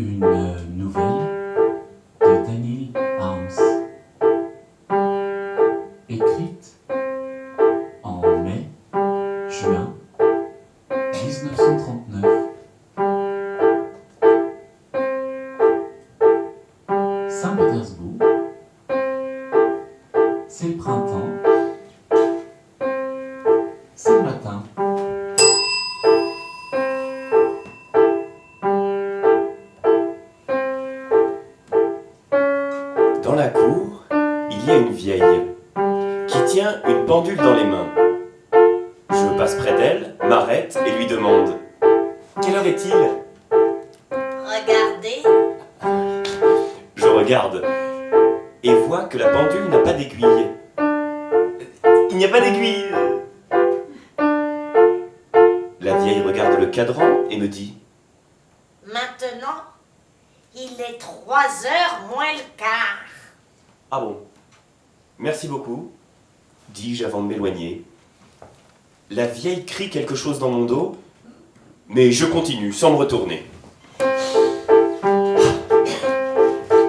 Une nouvelle de Daniel Arms, écrite en mai-juin 1939. Saint-Pétersbourg, c'est le printemps, c'est le matin. Dans la cour, il y a une vieille qui tient une pendule dans les mains. Je passe près d'elle, m'arrête et lui demande « Quelle heure est-il » Regardez. Je regarde et vois que la pendule n'a pas d'aiguille. Il n'y a pas d'aiguille. La vieille regarde le cadran et me dit « Maintenant, il est 3h moins le quart. Ah bon, merci beaucoup, dis-je avant de m'éloigner. La vieille crie quelque chose dans mon dos, mais je continue sans me retourner.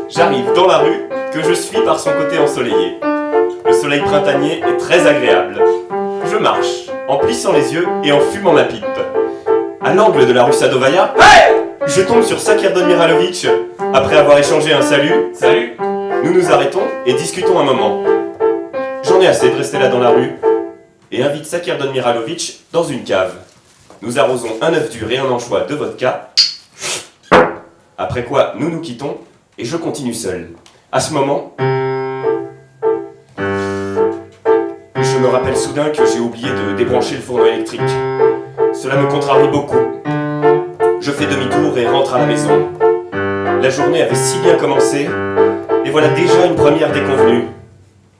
J'arrive dans la rue que je suis par son côté ensoleillé. Le soleil printanier est très agréable. Je marche, en plissant les yeux et en fumant ma pipe. À l'angle de la rue Sadovaya, je tombe sur Sakirdon Mihalovic. Après avoir échangé un salut, salut, nous nous arrêtons et discutons un moment. J'en ai assez de rester là dans la rue et invite Sakirdon Mihalovic dans une cave. Nous arrosons un œuf dur et un anchois de vodka. Après quoi, nous nous quittons et je continue seul. À ce moment, je me rappelle soudain que j'ai oublié de débrancher le fourneau électrique. Cela me contrarie beaucoup. Je fais demi-tour et rentre à la maison. La journée avait si bien commencé, et voilà déjà une première déconvenue.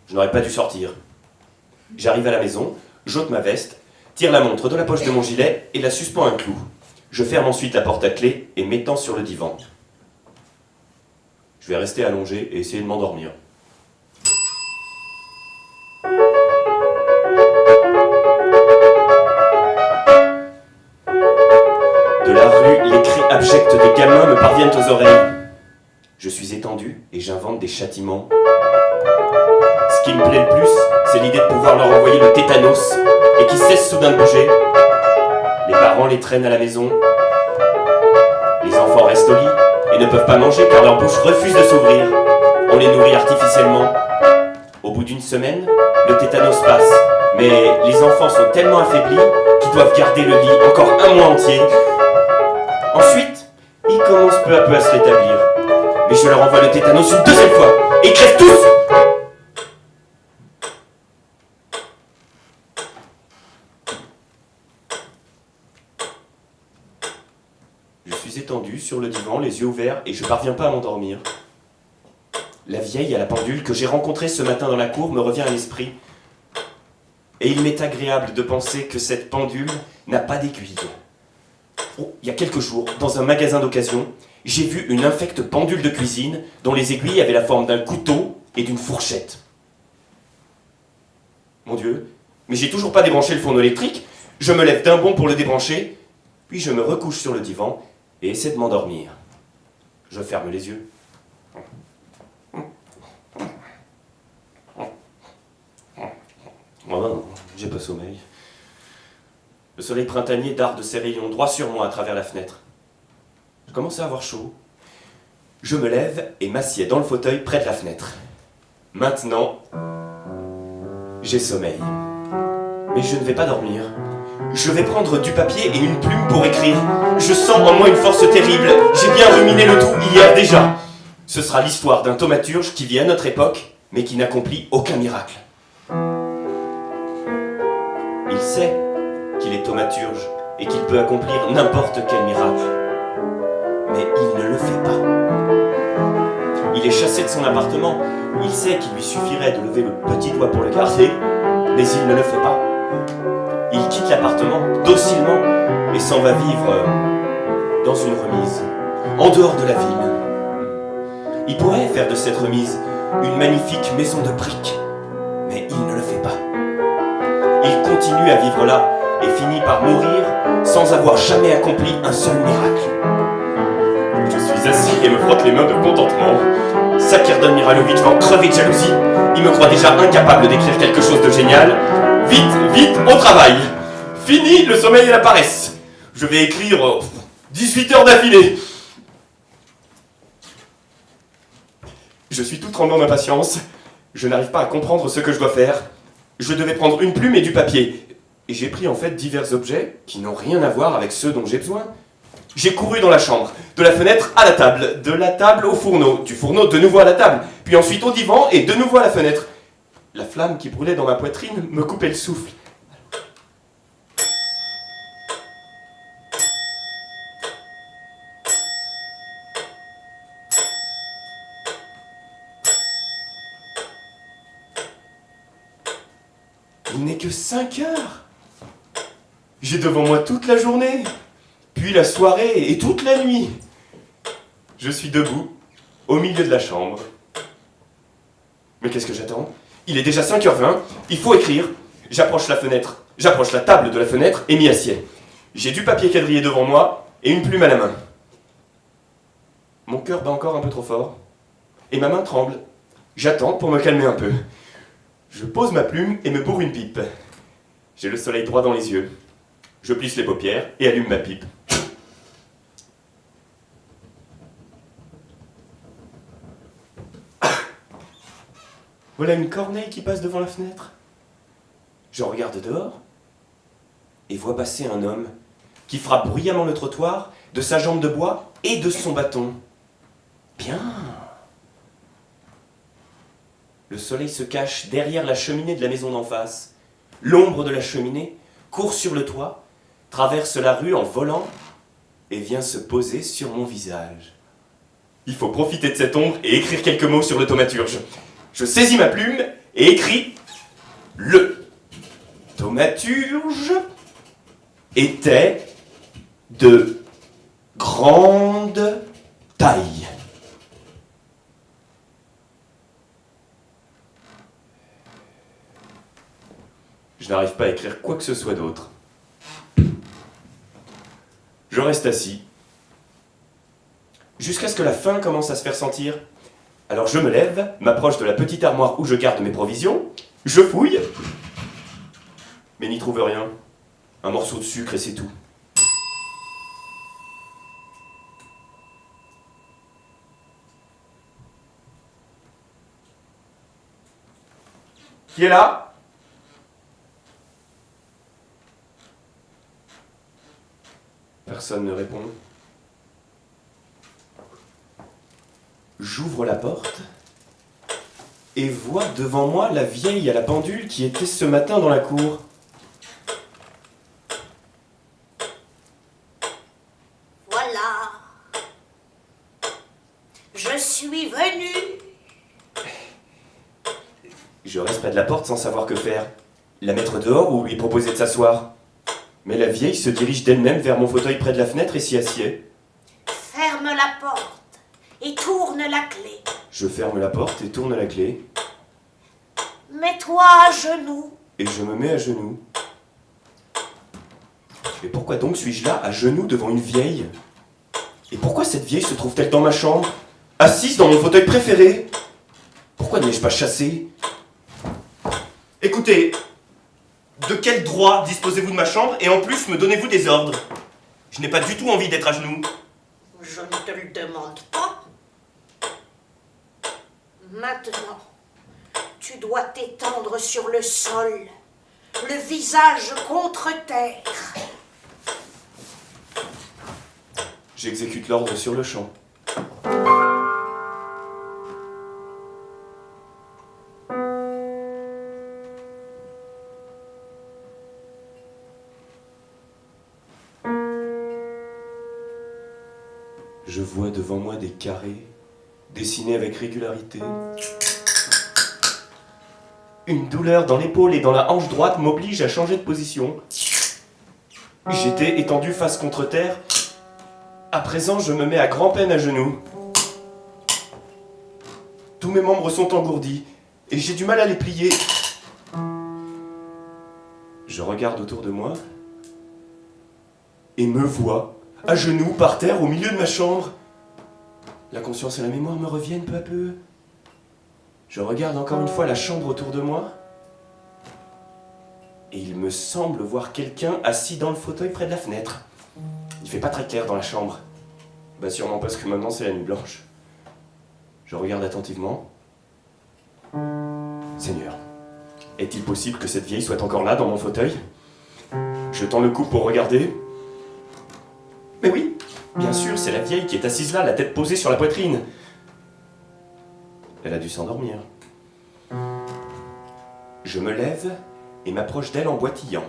Je n'aurais pas dû sortir. J'arrive à la maison, j'ôte ma veste, tire la montre de la poche de mon gilet et la suspends à un clou. Je ferme ensuite la porte à clé et m'étends sur le divan. Je vais rester allongé et essayer de m'endormir. De la rue, les cris abjects des gamins me parviennent aux oreilles. Je suis étendu et j'invente des châtiments. Ce qui me plaît le plus, c'est l'idée de pouvoir leur envoyer le tétanos et qu'ils cessent soudain de bouger. Les parents les traînent à la maison. Les enfants restent au lit et ne peuvent pas manger car leur bouche refuse de s'ouvrir. On les nourrit artificiellement. Au bout d'une semaine, le tétanos passe, mais les enfants sont tellement affaiblis qu'ils doivent garder le lit encore un mois entier. Ensuite, ils commencent peu à peu à se rétablir. Mais je leur envoie le tétanos une deuxième fois et ils crèvent tous. Je suis étendu sur le divan, les yeux ouverts, et je parviens pas à m'endormir. La vieille à la pendule que j'ai rencontrée ce matin dans la cour me revient à l'esprit. Et il m'est agréable de penser que cette pendule n'a pas d'aiguille. Oh, il y a quelques jours, dans un magasin d'occasion, j'ai vu une infecte pendule de cuisine dont les aiguilles avaient la forme d'un couteau et d'une fourchette. Mon Dieu, mais j'ai toujours pas débranché le fourneau électrique. Je me lève d'un bond pour le débrancher, puis je me recouche sur le divan et essaie de m'endormir. Je ferme les yeux. Oh non, j'ai pas sommeil. Le soleil printanier darde ses rayons droit sur moi à travers la fenêtre. Je commence à avoir chaud. Je me lève et m'assieds dans le fauteuil près de la fenêtre. Maintenant, j'ai sommeil. Mais je ne vais pas dormir. Je vais prendre du papier et une plume pour écrire. Je sens en moi une force terrible. J'ai bien ruminé le tout hier déjà. Ce sera l'histoire d'un thaumaturge qui vit à notre époque, mais qui n'accomplit aucun miracle. Il sait qu'il est thaumaturge et qu'il peut accomplir n'importe quel miracle. Mais il ne le fait pas. Il est chassé de son appartement. Il sait qu'il lui suffirait de lever le petit doigt pour le garder, mais il ne le fait pas. Il quitte l'appartement docilement et s'en va vivre dans une remise, en dehors de la ville. Il pourrait faire de cette remise une magnifique maison de briques, mais il ne le fait pas. Il continue à vivre là et finit par mourir sans avoir jamais accompli un seul miracle. Je suis suis assis et me frotte les mains de contentement. Sakerdon Miralovic va en crever de jalousie. Il me croit déjà incapable d'écrire quelque chose de génial. Vite, vite, au travail. Fini le sommeil et la paresse. Je vais écrire 18 heures d'affilée. Je suis tout tremblant d'impatience. Je n'arrive pas à comprendre ce que je dois faire. Je devais prendre une plume et du papier. Et j'ai pris en fait divers objets qui n'ont rien à voir avec ceux dont j'ai besoin. J'ai couru dans la chambre, de la fenêtre à la table, de la table au fourneau, du fourneau de nouveau à la table, puis ensuite au divan et de nouveau à la fenêtre. La flamme qui brûlait dans ma poitrine me coupait le souffle. Il n'est que 5 heures. J'ai devant moi toute la journée, puis la soirée et toute la nuit. Je suis debout, au milieu de la chambre. Mais qu'est-ce que j'attends? Il est déjà 5h20, il faut écrire. J'approche la fenêtre, j'approche la table de la fenêtre et m'y assieds. J'ai du papier quadrillé devant moi et une plume à la main. Mon cœur bat encore un peu trop fort et ma main tremble. J'attends pour me calmer un peu. Je pose ma plume et me bourre une pipe. J'ai le soleil droit dans les yeux. Je plisse les paupières et allume ma pipe. Voilà une corneille qui passe devant la fenêtre. Je regarde dehors et vois passer un homme qui frappe bruyamment le trottoir de sa jambe de bois et de son bâton. Bien. Le soleil se cache derrière la cheminée de la maison d'en face. L'ombre de la cheminée court sur le toit, traverse la rue en volant et vient se poser sur mon visage. Il faut profiter de cette ombre et écrire quelques mots sur le thaumaturge. Je saisis ma plume et écris « Le thaumaturge était de grande taille. » Je n'arrive pas à écrire quoi que ce soit d'autre. Je reste assis, jusqu'à ce que la faim commence à se faire sentir. Alors je me lève, m'approche de la petite armoire où je garde mes provisions, je fouille, mais n'y trouve rien. Un morceau de sucre et c'est tout. Qui est là ? Personne ne répond. J'ouvre la porte et vois devant moi la vieille à la pendule qui était ce matin dans la cour. Voilà. Je suis venue. Je reste près de la porte sans savoir que faire. La mettre dehors ou lui proposer de s'asseoir. Mais la vieille se dirige d'elle-même vers mon fauteuil près de la fenêtre et s'y assied. Ferme la porte et tourne la clé. Je ferme la porte et tourne la clé. Mets-toi à genoux. Et je me mets à genoux. Mais pourquoi donc suis-je là, à genoux, devant une vieille? Et pourquoi cette vieille se trouve-t-elle dans ma chambre, assise dans mon fauteuil préféré? Pourquoi ne l'ai-je pas chassée? Écoutez, de quel droit disposez-vous de ma chambre et en plus me donnez-vous des ordres? Je n'ai pas du tout envie d'être à genoux. Je ne te le demande pas. Maintenant, tu dois t'étendre sur le sol, le visage contre terre. J'exécute l'ordre sur le champ. Je vois devant moi des carrés, dessinés avec régularité. Une douleur dans l'épaule et dans la hanche droite m'oblige à changer de position. J'étais étendu face contre terre. À présent, je me mets à grand-peine à genoux. Tous mes membres sont engourdis et j'ai du mal à les plier. Je regarde autour de moi et me vois à genoux par terre au milieu de ma chambre. La conscience et la mémoire me reviennent peu à peu. Je regarde encore une fois la chambre autour de moi. Et il me semble voir quelqu'un assis dans le fauteuil près de la fenêtre. Il fait pas très clair dans la chambre. Bah sûrement parce que maintenant c'est la nuit blanche. Je regarde attentivement. Seigneur, est-il possible que cette vieille soit encore là dans mon fauteuil? Je tends le cou pour regarder. Mais oui, bien sûr, c'est la vieille qui est assise là, la tête posée sur la poitrine. Elle a dû s'endormir. Je me lève et m'approche d'elle en boitillant.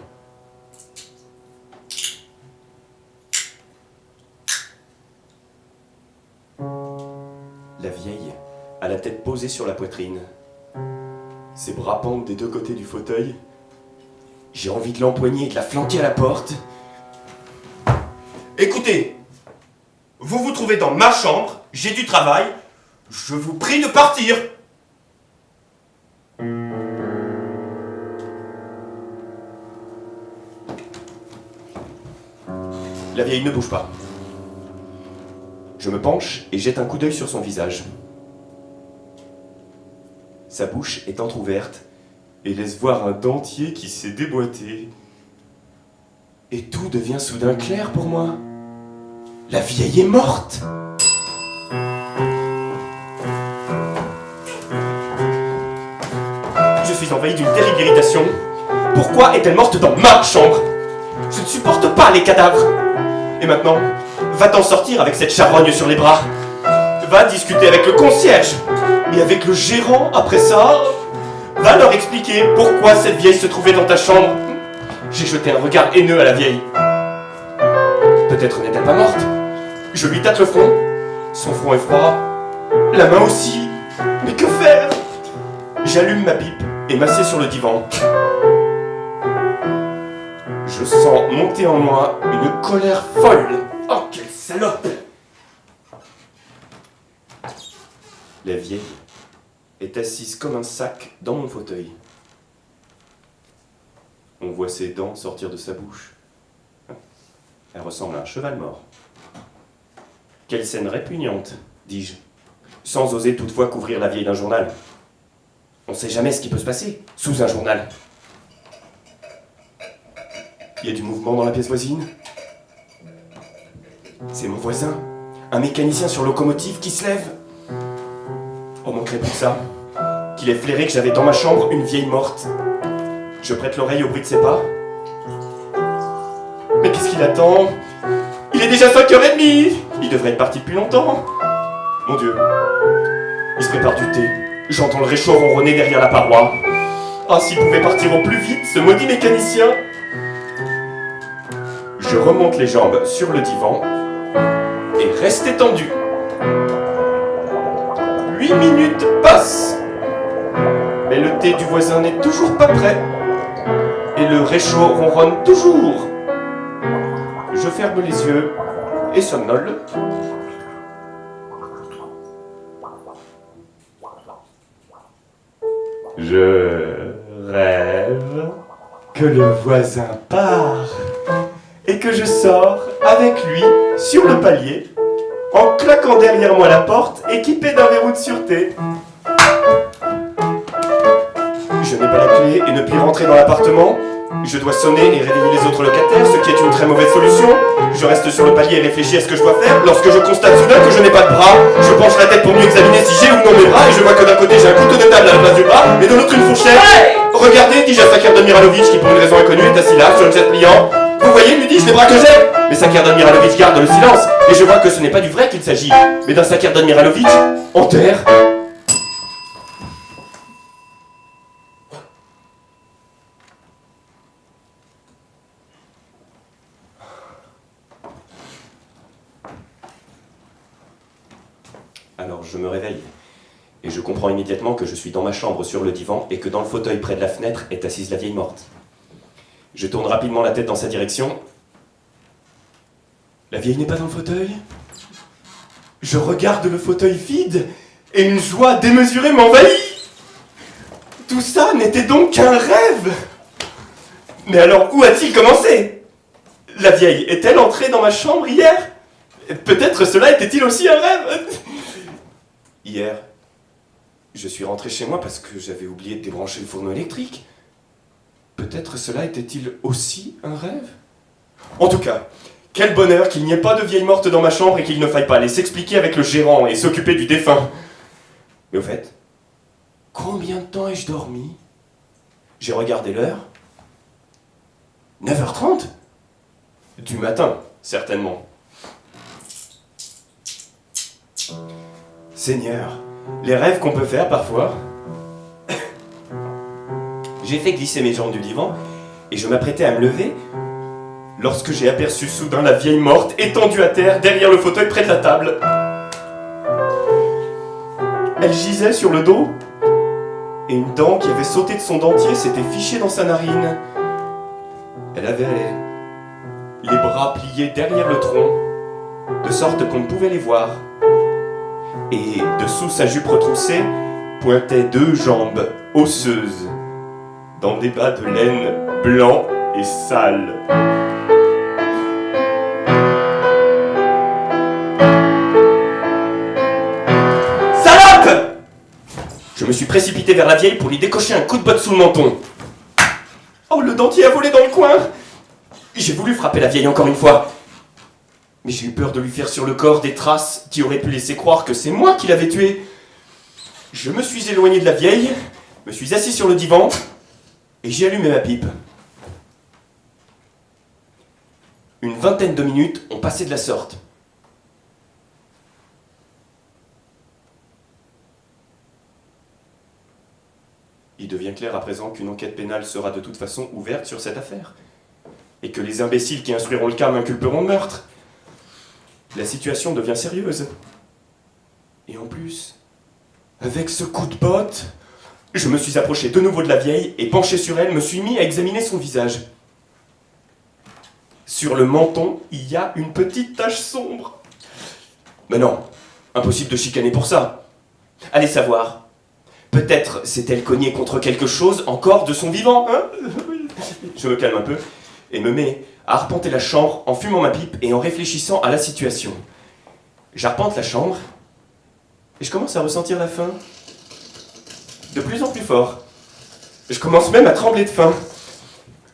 La vieille a la tête posée sur la poitrine. Ses bras pendent des deux côtés du fauteuil. J'ai envie de l'empoigner et de la flanquer à la porte. Écoutez, vous vous trouvez dans ma chambre, j'ai du travail, je vous prie de partir. La vieille ne bouge pas. Je me penche et jette un coup d'œil sur son visage. Sa bouche est entr'ouverte et laisse voir un dentier qui s'est déboîté. Et tout devient soudain clair pour moi. La vieille est morte. Je suis envahi d'une terrible irritation. Pourquoi est-elle morte dans ma chambre? Je ne supporte pas les cadavres. Et maintenant, va-t'en sortir avec cette charogne sur les bras. Va discuter avec le concierge. Et avec le gérant après ça. Va leur expliquer pourquoi cette vieille se trouvait dans ta chambre. J'ai jeté un regard haineux à la vieille. Peut-être n'est-elle pas morte. Je lui tâte le front. Son front est froid. La main aussi. Mais que faire? J'allume ma pipe et m'assieds sur le divan. Je sens monter en moi une colère folle. Oh, quelle salope! La vieille est assise comme un sac dans mon fauteuil. On voit ses dents sortir de sa bouche. Elle ressemble à un cheval mort. Quelle scène répugnante, dis-je, sans oser toutefois couvrir la vieille d'un journal. On ne sait jamais ce qui peut se passer sous un journal. Il y a du mouvement dans la pièce voisine. C'est mon voisin, un mécanicien sur locomotive qui se lève. Oh, manquerait plus ça, qu'il ait flairé que j'avais dans ma chambre une vieille morte. Je prête l'oreille au bruit de ses pas. Mais qu'est-ce qu'il attend? Il est déjà 5h30. Il devrait être parti depuis longtemps. Mon Dieu, il se prépare du thé. J'entends le réchaud ronronner derrière la paroi. Ah, s'il pouvait partir au plus vite, ce maudit mécanicien. Je remonte les jambes sur le divan et reste étendu. 8 minutes passent. Mais le thé du voisin n'est toujours pas prêt. Et le réchaud ronronne toujours. Je ferme les yeux et somnole. Je rêve que le voisin part et que je sors avec lui sur le palier en claquant derrière moi la porte équipée d'un verrou de sûreté. Je n'ai pas la clé et ne puis rentrer dans l'appartement. Je dois sonner et réveiller les autres locataires, ce qui est une très mauvaise solution. Je reste sur le palier et réfléchis à ce que je dois faire. Lorsque je constate soudain que je n'ai pas de bras, je penche la tête pour mieux examiner si j'ai ou non mes bras et je vois que d'un côté j'ai un couteau de table à la place du bras et de l'autre une fourchette. Hey, regardez, dis-je à Sakar Mirovic qui pour une raison inconnue est assis là sur une chaise pliant. Vous voyez, lui dis-je, les bras que j'ai. Mais Sakar Mirovic garde le silence et je vois que ce n'est pas du vrai qu'il s'agit, mais d'un Sakar Mirovic en terre. Alors je me réveille, et je comprends immédiatement que je suis dans ma chambre sur le divan et que dans le fauteuil près de la fenêtre est assise la vieille morte. Je tourne rapidement la tête dans sa direction. La vieille n'est pas dans le fauteuil. Je regarde le fauteuil vide, et une joie démesurée m'envahit. Tout ça n'était donc qu'un rêve. Mais alors où a-t-il commencé? La vieille est-elle entrée dans ma chambre hier? Peut-être cela était-il aussi un rêve? Hier, je suis rentré chez moi parce que j'avais oublié de débrancher le fourneau électrique. Peut-être cela était-il aussi un rêve? En tout cas, quel bonheur qu'il n'y ait pas de vieille morte dans ma chambre et qu'il ne faille pas aller s'expliquer avec le gérant et s'occuper du défunt. Mais au fait, combien de temps ai-je dormi? J'ai regardé l'heure. 9h30? Du matin, certainement. Seigneur, les rêves qu'on peut faire parfois. J'ai fait glisser mes jambes du divan et je m'apprêtais à me lever lorsque j'ai aperçu soudain la vieille morte étendue à terre derrière le fauteuil près de la table. Elle gisait sur le dos et une dent qui avait sauté de son dentier s'était fichée dans sa narine. Elle avait les bras pliés derrière le tronc, de sorte qu'on ne pouvait les voir. Et dessous sa jupe retroussée pointaient 2 jambes osseuses, dans des bas de laine blancs et sales. Salope! Je me suis précipité vers la vieille pour lui décocher un coup de botte sous le menton. Oh, le dentier a volé dans le coin! J'ai voulu frapper la vieille encore une fois, mais j'ai eu peur de lui faire sur le corps des traces qui auraient pu laisser croire que c'est moi qui l'avais tuée. Je me suis éloigné de la vieille, me suis assis sur le divan, et j'ai allumé ma pipe. Une vingtaine de minutes ont passé de la sorte. Il devient clair à présent qu'une enquête pénale sera de toute façon ouverte sur cette affaire, et que les imbéciles qui instruiront le cas m'inculperont de meurtre. La situation devient sérieuse. Et en plus, avec ce coup de botte, je me suis approché de nouveau de la vieille et penché sur elle, me suis mis à examiner son visage. Sur le menton, il y a une petite tache sombre. Mais non, impossible de chicaner pour ça. Allez savoir. Peut-être s'est-elle cognée contre quelque chose encore de son vivant, hein? Je me calme un peu et me mets à arpenter la chambre en fumant ma pipe et en réfléchissant à la situation. J'arpente la chambre et je commence à ressentir la faim. De plus en plus fort. Je commence même à trembler de faim.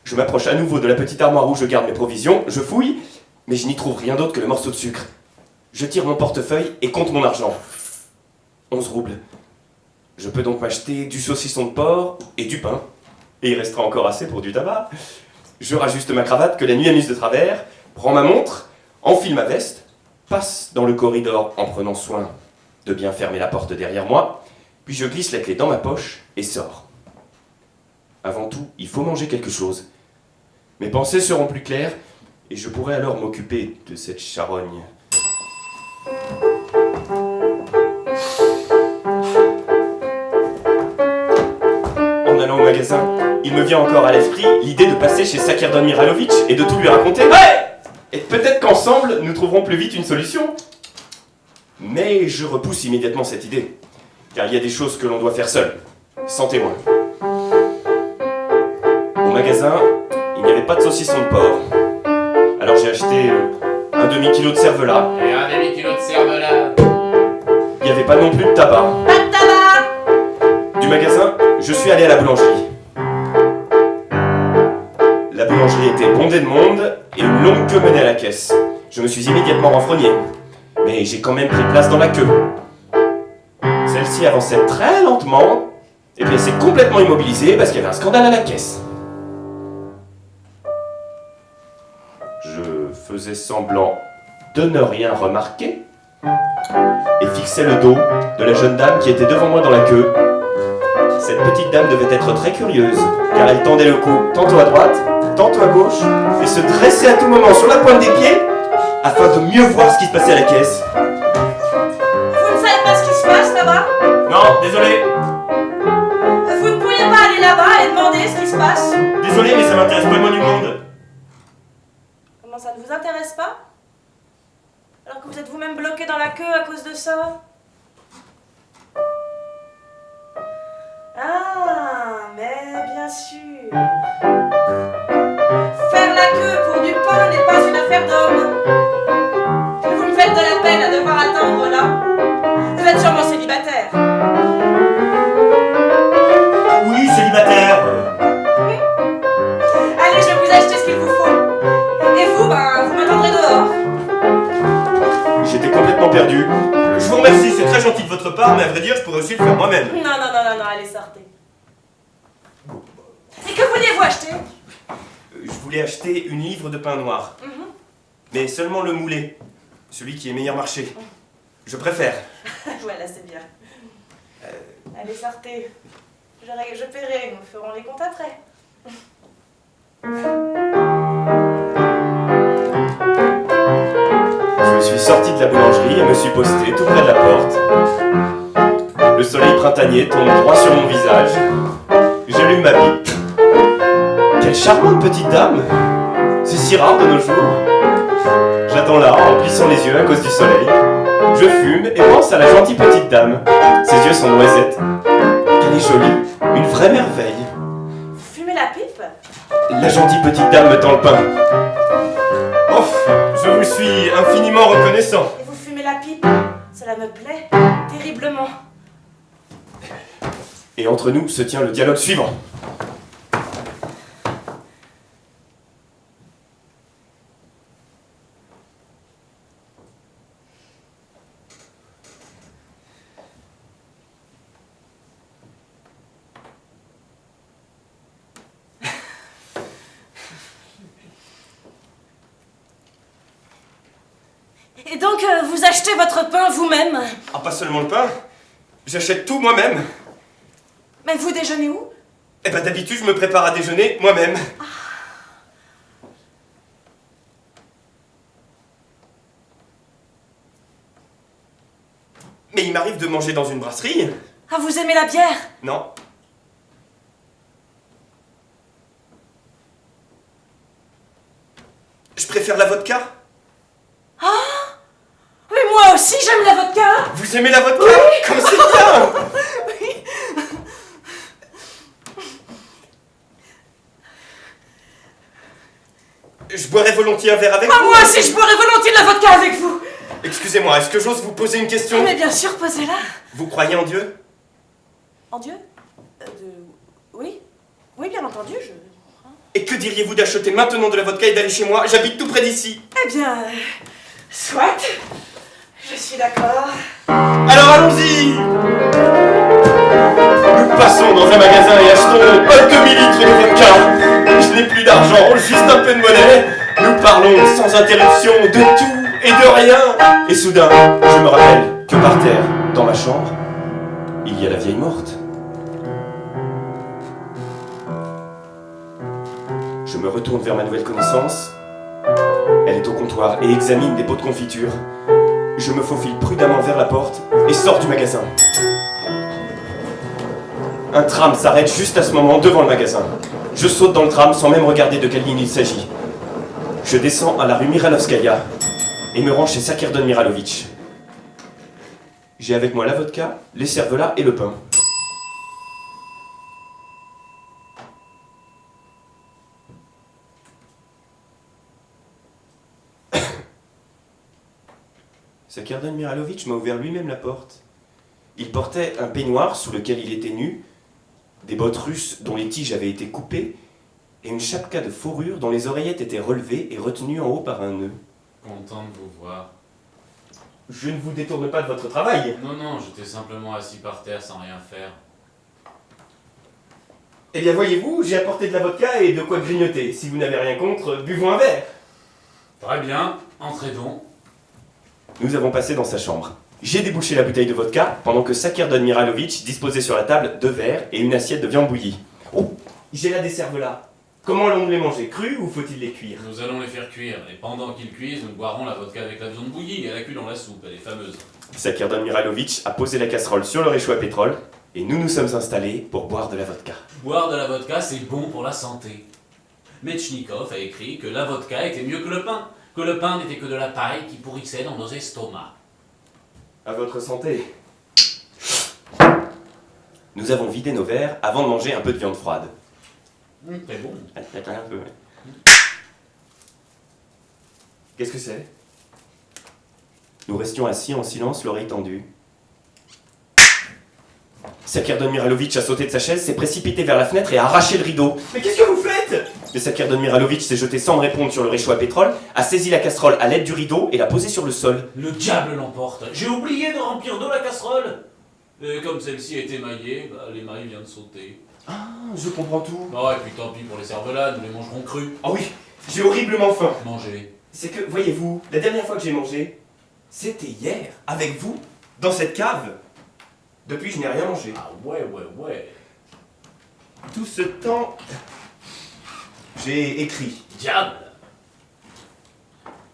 Je m'approche à nouveau de la petite armoire où je garde mes provisions, je fouille, mais je n'y trouve rien d'autre que le morceau de sucre. Je tire mon portefeuille et compte mon argent. 11 roubles. Je peux donc m'acheter du saucisson de porc et du pain. Et il restera encore assez pour du tabac. Je rajuste ma cravate que la nuit amuse de travers, prends ma montre, enfile ma veste, passe dans le corridor en prenant soin de bien fermer la porte derrière moi, puis je glisse la clé dans ma poche et sors. Avant tout, il faut manger quelque chose. Mes pensées seront plus claires et je pourrai alors m'occuper de cette charogne. En allant au magasin, il me vient encore à l'esprit l'idée de passer chez Sakerdon Miralovic et de tout lui raconter. Ouais! Et peut-être qu'ensemble, nous trouverons plus vite une solution. Mais je repousse immédiatement cette idée, car il y a des choses que l'on doit faire seul, sans témoin. Au magasin, il n'y avait pas de saucisson de porc. Alors j'ai acheté un demi-kilo de cervelas. Et un demi-kilo de cervelas. Il n'y avait pas non plus de tabac. Pas de tabac! Du magasin, je suis allé à la boulangerie. La boulangerie était bondée de monde et une longue queue menait à la caisse. Je me suis immédiatement renfrogné, mais j'ai quand même pris place dans la queue. Celle-ci avançait très lentement, et puis elle s'est complètement immobilisée parce qu'il y avait un scandale à la caisse. Je faisais semblant de ne rien remarquer et fixais le dos de la jeune dame qui était devant moi dans la queue. Cette petite dame devait être très curieuse, car elle tendait le cou tantôt à droite, tantôt à gauche, et se dressait à tout moment sur la pointe des pieds, afin de mieux voir ce qui se passait à la caisse. Vous ne savez pas ce qui se passe là-bas? Non, désolé, Vous ne pourriez pas aller là-bas et demander ce qui se passe? désolé, mais ça m'intéresse pas le mot du monde. Comment ça ne vous intéresse pas? Alors que vous êtes vous-même bloqué dans la queue à cause de ça? Ah, mais bien sûr. Faire la queue pour du pain n'est pas une affaire d'homme. Vous me faites de la peine à devoir attendre là. Vous êtes sûrement célibataire. perdu. Je vous remercie, c'est très gentil de votre part, mais à vrai dire, je pourrais aussi le faire moi-même. Non, allez, sortez. Et que vouliez-vous acheter? Je voulais acheter une livre de pain noir. Mais seulement le moulé. Celui qui est meilleur marché. Je préfère. Voilà, c'est bien. Allez, sortez. Je paierai, nous ferons les comptes après. Je me suis sorti de la boulangerie et me suis posté tout près de la porte. Le soleil printanier tombe droit sur mon visage. J'allume ma pipe. Quelle charmante petite dame! C'est si rare de nos jours. J'attends là, en plissant les yeux à cause du soleil. Je fume et pense à la gentille petite dame. Ses yeux sont noisettes. Elle est jolie, une vraie merveille. Vous fumez la pipe? La gentille petite dame me tend le pain. Oh, je vous suis infiniment reconnaissant. Et vous fumez la pipe? Cela me plaît terriblement. Et entre nous se tient le dialogue suivant. Et donc, vous achetez votre pain vous-même? Ah, pas seulement le pain. J'achète tout moi-même. Mais vous déjeunez où? Eh ben d'habitude, je me prépare à déjeuner moi-même. Mais il m'arrive de manger dans une brasserie. Ah, vous aimez la bière? Non. Je préfère la vodka. Oui, moi aussi, j'aime la vodka! Vous aimez la vodka? Comme c'est bien! Je boirais volontiers un verre avec vous. Moi aussi, je boirais volontiers de la vodka avec vous! Excusez-moi, est-ce que j'ose vous poser une question? Mais bien sûr, posez-la! Vous croyez en Dieu? En Dieu? Oui? Oui, bien entendu, Et que diriez-vous d'acheter maintenant de la vodka et d'aller chez moi? J'habite tout près d'ici. Eh bien, soit. Je suis d'accord. Alors allons-y! Nous passons dans un magasin et achetons un demi-litre de vodka. Je n'ai plus d'argent, juste un peu de monnaie. Nous parlons sans interruption de tout et de rien. Et soudain, je me rappelle que par terre, dans ma chambre, il y a la vieille morte. Je me retourne vers ma nouvelle connaissance. Elle est au comptoir et examine des pots de confiture. Je me faufile prudemment vers la porte et sors du magasin. Un tram s'arrête juste à ce moment devant le magasin. Je saute dans le tram sans même regarder de quelle ligne il s'agit. Je descends à la rue Miralovskaya et me rends chez Sakerdon Mihailovitch. J'ai avec moi la vodka, les cervelas et le pain. Sakerdon Mihailovitch m'a ouvert lui-même la porte. Il portait un peignoir sous lequel il était nu, des bottes russes dont les tiges avaient été coupées, et une chapka de fourrure dont les oreillettes étaient relevées et retenues en haut par un nœud. Content de vous voir. Je ne vous détourne pas de votre travail. Non, j'étais simplement assis par terre sans rien faire. Eh bien voyez-vous, j'ai apporté de la vodka et de quoi grignoter. Si vous n'avez rien contre, buvons un verre. Très bien, entrez donc. Nous avons passé dans sa chambre. J'ai débouché la bouteille de vodka, pendant que Sakerdon Mihailovitch disposait sur la table 2 verres et une assiette de viande bouillie. Oh, j'ai là des cervelas. Comment allons-nous les manger? Crus ou faut-il les cuire? Nous allons les faire cuire, et pendant qu'ils cuisent, nous boirons la vodka avec la viande bouillie et la cuit dans la soupe, elle est fameuse. Sakerdon Mihailovitch a posé la casserole sur le réchaud à pétrole, et nous nous sommes installés pour boire de la vodka. Boire de la vodka, c'est bon pour la santé. Metchnikov a écrit que la vodka était mieux que le pain n'était que de la paille qui pourrissait dans nos estomacs. À votre santé. Nous avons vidé nos verres avant de manger un peu de viande froide. Très bon. Attends un peu. Qu'est-ce que c'est? Nous restions assis en silence, l'oreille tendue. Sakerdon Mihailovitch a sauté de sa chaise, s'est précipité vers la fenêtre et a arraché le rideau. Mais qu'est-ce que vous faites? Le Sakirdon Mihailovic s'est jeté sans me répondre sur le réchaud à pétrole, a saisi la casserole à l'aide du rideau et l'a posée sur le sol. Le diable l'emporte. J'ai oublié de remplir d'eau la casserole. Et comme celle-ci est émaillée, l'émail vient de sauter. Ah, je comprends tout. Oh, et puis tant pis pour les cervelas, nous les mangerons crus. Ah oui, j'ai horriblement faim. Manger. C'est que, voyez-vous, la dernière fois que j'ai mangé, c'était hier, avec vous, dans cette cave. Depuis, je n'ai rien mangé. Ah ouais. Tout ce temps, j'ai écrit. Diable.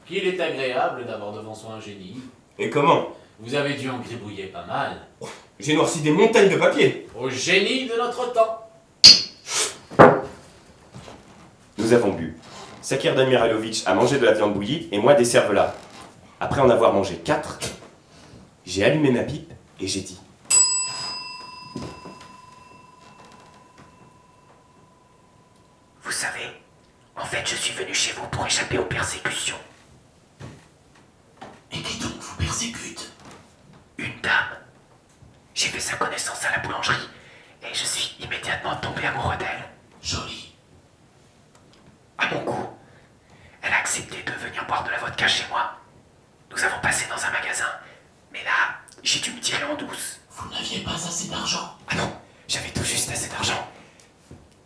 Qu'il est agréable d'avoir devant soi un génie. Et comment? Vous avez dû en gribouiller pas mal. J'ai noirci des montagnes de papier. Au génie de notre temps. Nous avons bu. Sakirdon Mihailovic a mangé de la viande bouillie et moi des cervelas. Après en avoir mangé 4, j'ai allumé ma pipe et j'ai dit: vous savez, en fait je suis venu chez vous pour échapper aux persécutions. Et qui donc vous persécute? Une dame. J'ai fait sa connaissance à la boulangerie et je suis immédiatement tombé amoureux d'elle. Joli. À mon goût, elle a accepté de venir boire de la vodka chez moi. Nous avons passé dans un magasin, mais là, j'ai dû me tirer en douce. Vous n'aviez pas assez d'argent. Ah non, j'avais tout juste assez d'argent.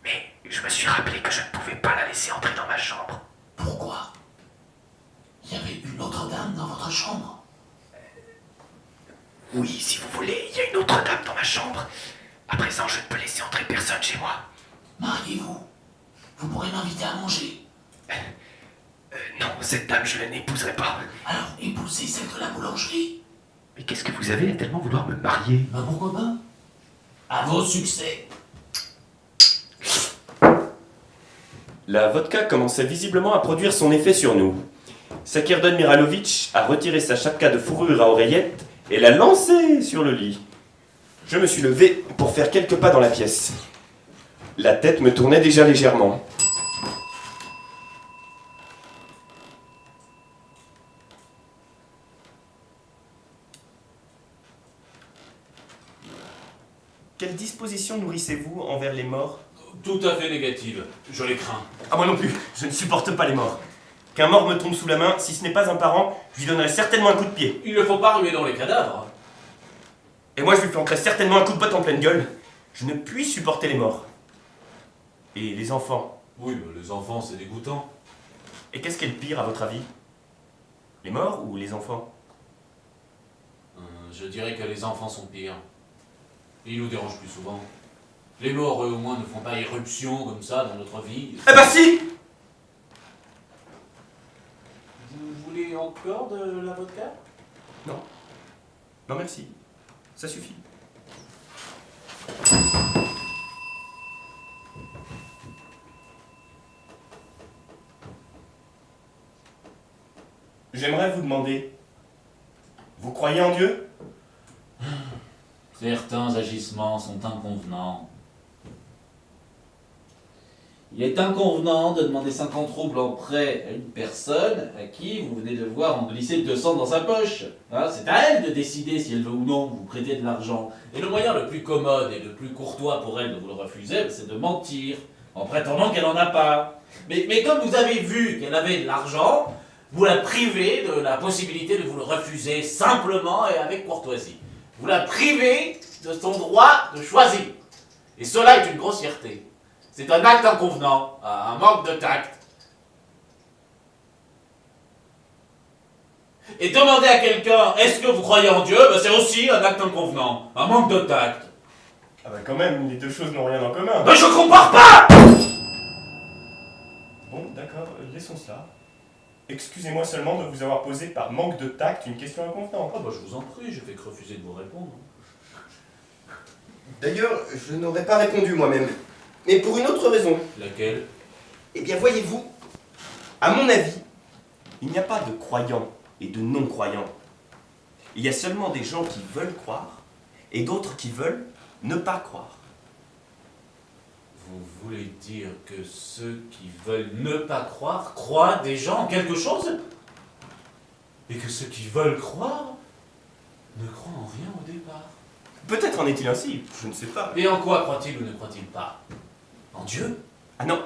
Mais je me suis rappelé que je ne pouvais pas la laisser entrer dans ma chambre. Pourquoi? Il y avait une autre dame dans votre chambre. Oui, si vous voulez, il y a une autre dame dans ma chambre. À présent, je ne peux laisser entrer personne chez moi. Mariez-vous. Vous pourrez m'inviter à manger. Non, cette dame, je ne l'épouserai pas. Alors épousez celle de la boulangerie. Mais qu'est-ce que vous avez à tellement vouloir me marier? Ben pourquoi pas? À vos succès. La vodka commençait visiblement à produire son effet sur nous. Sakirdon Mihailovic a retiré sa chapka de fourrure à oreillettes et l'a lancée sur le lit. Je me suis levé pour faire quelques pas dans la pièce. La tête me tournait déjà légèrement. Quelle disposition nourrissez-vous envers les morts? Tout à fait négative. Je les crains. Ah, moi non plus, je ne supporte pas les morts. Qu'un mort me tombe sous la main, si ce n'est pas un parent, je lui donnerai certainement un coup de pied. Il ne faut pas ruer dans les cadavres. Et moi je lui planquerai certainement un coup de botte en pleine gueule. Je ne puis supporter les morts. Et les enfants? Oui, mais les enfants, c'est dégoûtant. Et qu'est-ce qui est le pire à votre avis? Les morts ou les enfants? Je dirais que les enfants sont pires. Ils nous dérangent plus souvent. Les morts, eux, au moins, ne font pas irruption comme ça dans notre vie. Eh bah si! Vous voulez encore de la vodka? Non. Non merci. Ça suffit. J'aimerais vous demander, vous croyez en Dieu? Certains agissements sont inconvenants. Il est inconvenant de demander 50 roubles en prêt à une personne à qui vous venez de voir en glisser 200 dans sa poche. Hein, c'est à elle de décider si elle veut ou non vous prêter de l'argent. Et le moyen le plus commode et le plus courtois pour elle de vous le refuser, c'est de mentir, en prétendant qu'elle n'en a pas. Mais comme vous avez vu qu'elle avait de l'argent, vous la privez de la possibilité de vous le refuser simplement et avec courtoisie. Vous la privez de son droit de choisir. Et cela est une grossièreté. C'est un acte inconvenant, un manque de tact. Et demander à quelqu'un, est-ce que vous croyez en Dieu, c'est aussi un acte inconvenant, un manque de tact. Ah bah quand même, les deux choses n'ont rien en commun. Mais je compare pas! Bon, d'accord, laissons cela. Excusez-moi seulement de vous avoir posé par manque de tact une question inconvenante. Ah bah je vous en prie, j'ai fait que refuser de vous répondre. D'ailleurs, je n'aurais pas répondu moi-même. Mais pour une autre raison. Laquelle? Eh bien, voyez-vous, à mon avis, il n'y a pas de croyants et de non-croyants. Il y a seulement des gens qui veulent croire et d'autres qui veulent ne pas croire. Vous voulez dire que ceux qui veulent ne pas croire croient déjà en quelque chose? Et que ceux qui veulent croire ne croient en rien au départ? Peut-être en est-il ainsi, je ne sais pas. Et en quoi croient-ils ou ne croient-ils pas? En Dieu? Ah non,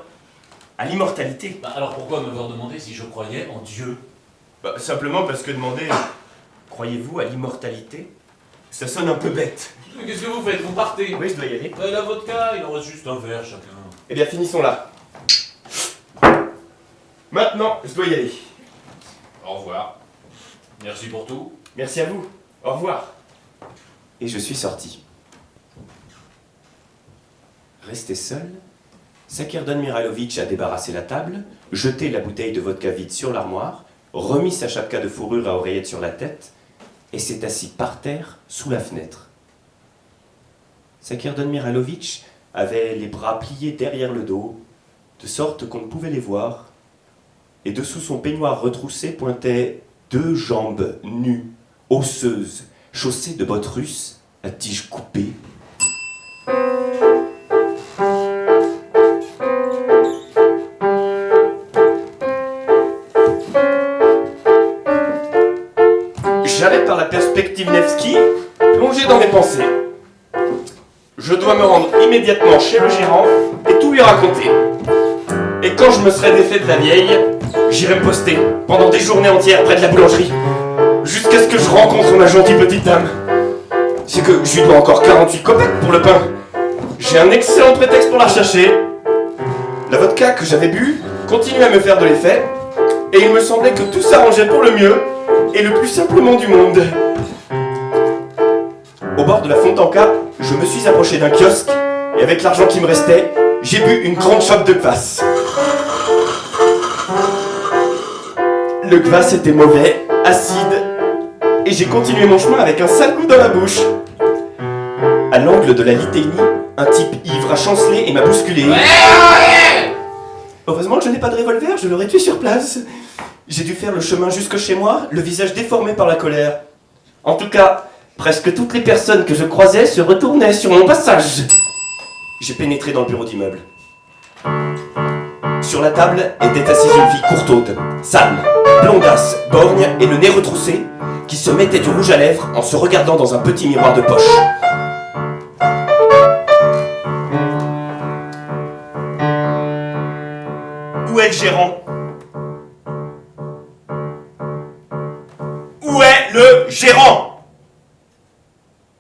À l'immortalité. Bah, alors pourquoi m'avoir demandé si je croyais en Dieu? Bah, simplement parce que demander « Croyez-vous à l'immortalité ?» ça sonne un peu bête. Mais qu'est-ce que vous faites? Vous partez? Oui, je dois y aller. La vodka, il en reste juste un verre chacun. Eh bien, finissons là. Maintenant, je dois y aller. Au revoir. Merci pour tout. Merci à vous. Au revoir. Et je suis sorti. Resté seul, Sakerdon Mihailovic a débarrassé la table, jeté la bouteille de vodka vide sur l'armoire, remis sa chapka de fourrure à oreillette sur la tête et s'est assis par terre sous la fenêtre. Sakerdon Mihailovic avait les bras pliés derrière le dos, de sorte qu'on ne pouvait les voir, et dessous son peignoir retroussé pointaient 2 jambes nues, osseuses, chaussées de bottes russes à tiges coupées. J'allais par la perspective Nevsky, plongé dans mes pensées. Je dois me rendre immédiatement chez le gérant et tout lui raconter. Et quand je me serai défait de la vieille, j'irai me poster pendant des journées entières près de la boulangerie, jusqu'à ce que je rencontre ma gentille petite dame. C'est que je lui dois encore 48 copecs pour le pain. J'ai un excellent prétexte pour la rechercher. La vodka que j'avais bu continuait à me faire de l'effet, et il me semblait que tout s'arrangeait pour le mieux et le plus simplement du monde. Au bord de la Fontanka, je me suis approché d'un kiosque, et avec l'argent qui me restait, j'ai bu une grande chope de kvass. Le kvass était mauvais, acide, et j'ai continué mon chemin avec un sale goût dans la bouche. À l'angle de la Liténie, un type ivre a chancelé et m'a bousculé. Heureusement que je n'ai pas de revolver, je l'aurais tué sur place. J'ai dû faire le chemin jusque chez moi, le visage déformé par la colère. En tout cas, presque toutes les personnes que je croisais se retournaient sur mon passage. J'ai pénétré dans le bureau d'immeuble. Sur la table était assise une fille courtaude, sale, blondasse, borgne et le nez retroussé, qui se mettait du rouge à lèvres en se regardant dans un petit miroir de poche. Où est le gérant? Où est le gérant?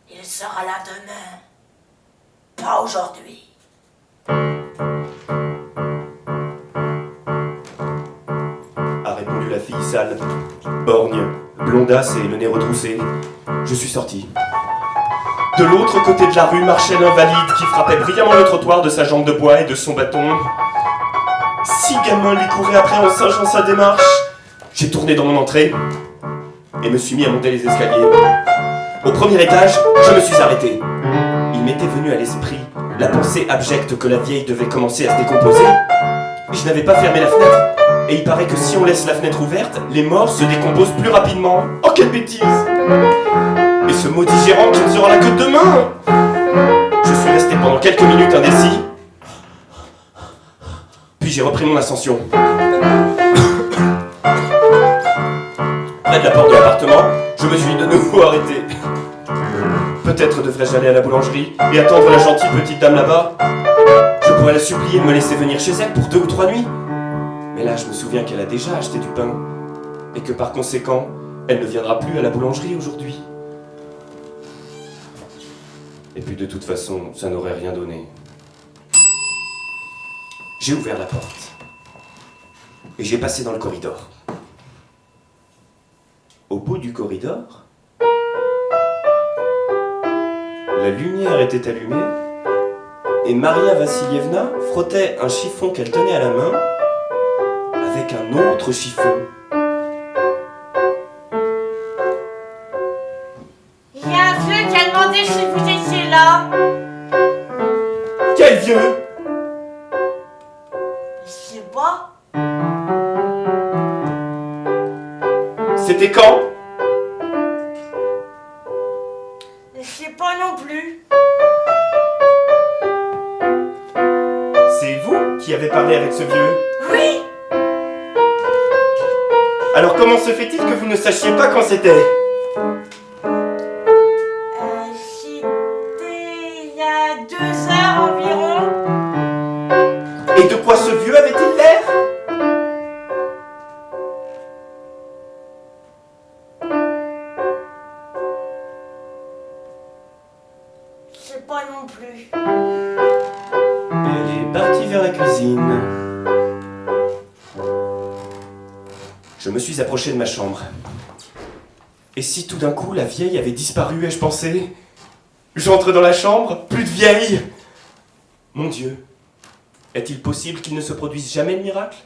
Il sera là demain. Pas aujourd'hui. A répondu la fille sale, borgne, blondasse et le nez retroussé. Je suis sorti. De l'autre côté de la rue marchait l'invalide qui frappait brillamment le trottoir de sa jambe de bois et de son bâton. 6 gamins lui couraient après en singeant sa démarche. J'ai tourné dans mon entrée et me suis mis à monter les escaliers. Au premier étage, je me suis arrêté. Il m'était venu à l'esprit la pensée abjecte que la vieille devait commencer à se décomposer. Je n'avais pas fermé la fenêtre, et il paraît que si on laisse la fenêtre ouverte, les morts se décomposent plus rapidement. Oh, quelle bêtise! Et ce maudit gérant qui ne sera là que demain! Je suis resté pendant quelques minutes indécis, puis j'ai repris mon ascension. Près de la porte de l'appartement, je me suis de nouveau arrêté. Peut-être devrais-je aller à la boulangerie et attendre la gentille petite dame là-bas. Je pourrais la supplier de me laisser venir chez elle pour 2 ou 3 nuits. Mais là, je me souviens qu'elle a déjà acheté du pain, et que par conséquent, elle ne viendra plus à la boulangerie aujourd'hui. Et puis de toute façon, ça n'aurait rien donné. J'ai ouvert la porte, et j'ai passé dans le corridor. Au bout du corridor, la lumière était allumée, et Maria Vassilievna frottait un chiffon qu'elle tenait à la main avec un autre chiffon. Il y a un vieux qui a demandé si vous étiez là. Quel vieux? Je sais pas. C'était quand? Je sais pas non plus. C'est vous qui avez parlé avec ce vieux? Oui. Alors comment se fait-il que vous ne sachiez pas quand c'était? C'était il y a 2 heures environ. Et de quoi ce vieux avait-il l'air? Je me suis approché de ma chambre. Et si tout d'un coup la vieille avait disparu, ai-je pensé? J'entre dans la chambre, plus de vieille. Mon Dieu, est-il possible qu'il ne se produise jamais de miracle?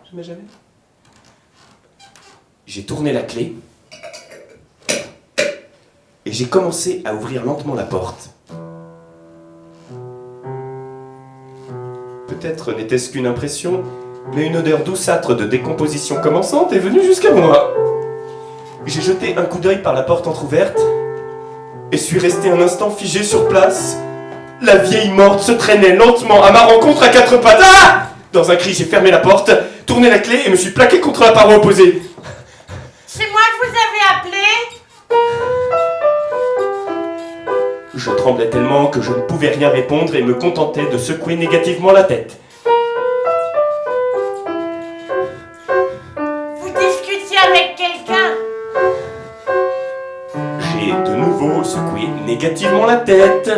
Jamais, jamais. J'ai tourné la clé et j'ai commencé à ouvrir lentement la porte. Peut-être n'était-ce qu'une impression, mais une odeur douceâtre de décomposition commençante est venue jusqu'à moi. J'ai jeté un coup d'œil par la porte entr'ouverte et suis resté un instant figé sur place. La vieille morte se traînait lentement à ma rencontre à quatre pattes. Ah! Dans un cri, j'ai fermé la porte, tourné la clé et me suis plaqué contre la paroi opposée. C'est moi que vous avez appelé? Je tremblais tellement que je ne pouvais rien répondre et me contentais de secouer négativement la tête. Vous discutiez avec quelqu'un? J'ai de nouveau secoué négativement la tête.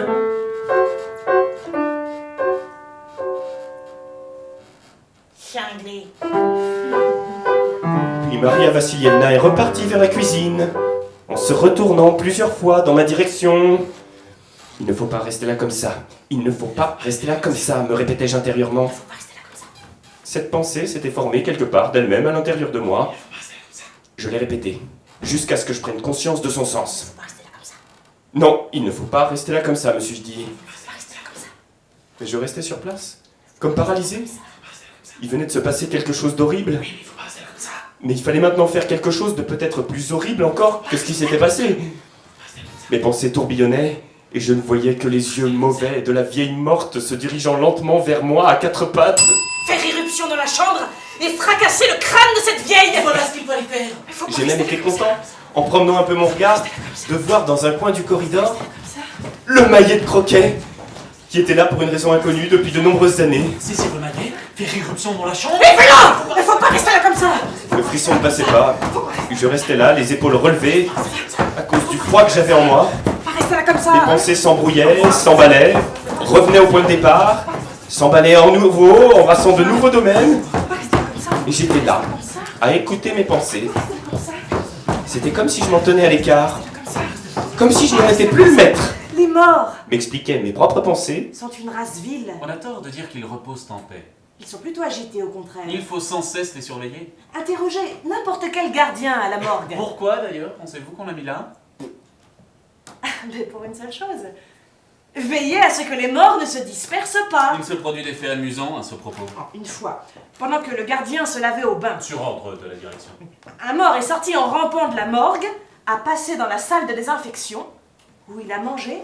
Cinglé. Puis Maria Vassilievna est repartie vers la cuisine, en se retournant plusieurs fois dans ma direction. Il ne faut pas rester là comme ça. Il ne faut pas rester là comme ça, me répétais-je intérieurement. Cette pensée s'était formée quelque part d'elle-même à l'intérieur de moi. Je l'ai répétée, jusqu'à ce que je prenne conscience de son sens. Non, il ne faut pas rester là comme ça, me suis-je dit. Mais je restais sur place, comme paralysé. Il venait de se passer quelque chose d'horrible. Mais il fallait maintenant faire quelque chose de peut-être plus horrible encore que ce qui s'était passé. Mes pensées tourbillonnaient, et je ne voyais que les yeux mauvais de la vieille morte se dirigeant lentement vers moi à quatre pattes. Faire irruption dans la chambre et fracasser le crâne de cette vieille! Voilà ce qu'il fallait faire. J'ai même été content, en promenant un peu mon regard, de voir dans un coin du corridor le maillet de croquet, qui était là pour une raison inconnue depuis de nombreuses années. Si c'est le maillet, faire irruption dans la chambre. Mais voilà! Il faut pas rester là comme ça! Le frisson ne passait pas, je restais là, les épaules relevées, à cause du froid que j'avais en moi. Pas rester là comme ça! Mes pensées s'embrouillaient, s'emballaient, revenaient au point de départ, s'emballaient en nouveau, embrassant de nouveaux domaines. Et j'étais là, à écouter mes pensées. C'était comme si je m'en tenais à l'écart, comme si je n'en étais plus le maître. Les morts M'expliquaient mes propres pensées. sont une race vile. On a tort de dire qu'ils reposent en paix. Ils sont plutôt agités au contraire. Il faut sans cesse les surveiller. Interrogez n'importe quel gardien à la morgue. Pourquoi d'ailleurs? Pensez-vous qu'on l'a mis là? Mais pour une seule chose. Veillez à ce que les morts ne se dispersent pas. Il se produit des faits amusants à ce propos. Une fois, pendant que le gardien se lavait au bain, Sur ordre de la direction. un mort est sorti en rampant de la morgue, a passé dans la salle de désinfection, où il a mangé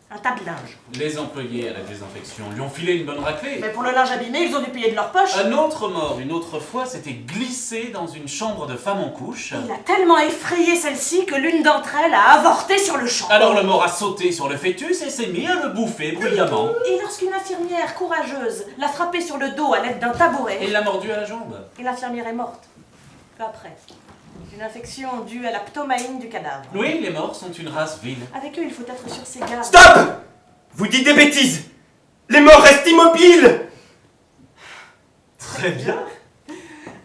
un tas de linge. Les employés à la désinfection lui ont filé une bonne raclée. Mais pour le linge abîmé, ils ont dû payer de leur poche. Un autre mort, une autre fois, s'était glissé dans une chambre de femme en couche. Il a tellement effrayé celle-ci que l'une d'entre elles a avorté sur le champ. Alors le mort a sauté sur le fœtus et s'est mis à le bouffer bruyamment. Et lorsqu'une infirmière courageuse l'a frappé sur le dos à l'aide d'un tabouret, Et il l'a mordu à la jambe. et l'infirmière est morte. Peu après. Une infection due à la ptomaïne du cadavre. Oui, les morts sont une race vile. Avec eux, il faut être sur ses gardes. Stop! Vous dites des bêtises! Les morts restent immobiles! Très bien.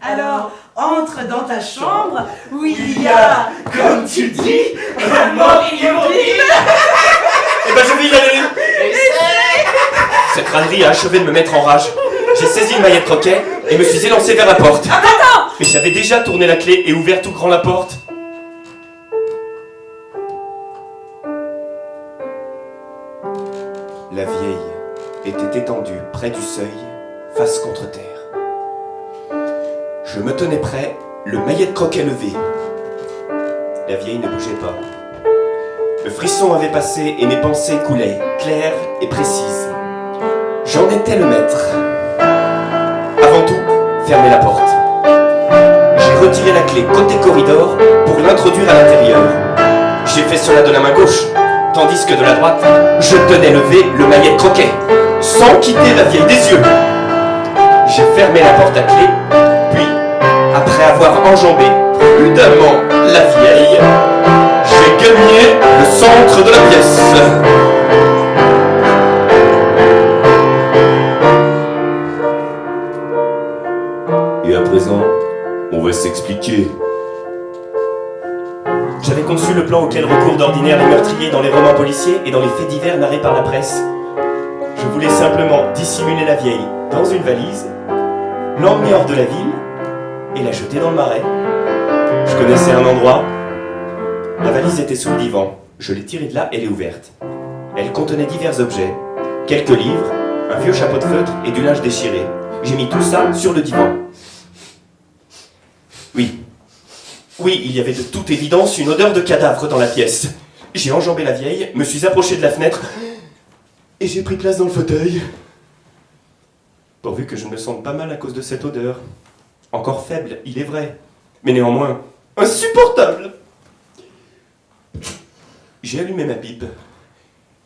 Alors, entre dans ta chambre où il y a, comme tu dis, un mort immobile! Eh ben je vais y aller! Cette crânerie a achevé de me mettre en rage. J'ai saisi le maillet de croquet et me suis élancé vers la porte. Mais j'avais déjà tourné la clé et ouvert tout grand la porte. La vieille était étendue près du seuil, face contre terre. Je me tenais prêt, le maillet de croquet levé. La vieille ne bougeait pas. Le frisson avait passé et mes pensées coulaient, claires et précises. J'en étais le maître. Avant tout, fermer la porte. J'ai retiré la clé côté corridor pour l'introduire à l'intérieur. J'ai fait cela de la main gauche, tandis que de la droite, je tenais levé le maillet de croquet, sans quitter la vieille des yeux. J'ai fermé la porte à clé, puis, après avoir enjambé prudemment la vieille, j'ai gagné le centre de la pièce. Et à présent, On va s'expliquer. J'avais conçu le plan auquel recourent d'ordinaire les meurtriers dans les romans policiers et dans les faits divers narrés par la presse. Je voulais simplement dissimuler la vieille dans une valise, l'emmener hors de la ville et la jeter dans le marais. Je connaissais un endroit. La valise était sous le divan. Je l'ai tirée de là, elle est ouverte. Elle contenait divers objets, quelques livres, un vieux chapeau de feutre et du linge déchiré. J'ai mis tout ça sur le divan. Oui, il y avait de toute évidence une odeur de cadavre dans la pièce. J'ai enjambé la vieille, me suis approché de la fenêtre et j'ai pris place dans le fauteuil. Pourvu que je ne me sente pas mal à cause de cette odeur. Encore faible, il est vrai, mais néanmoins insupportable. J'ai allumé ma pipe.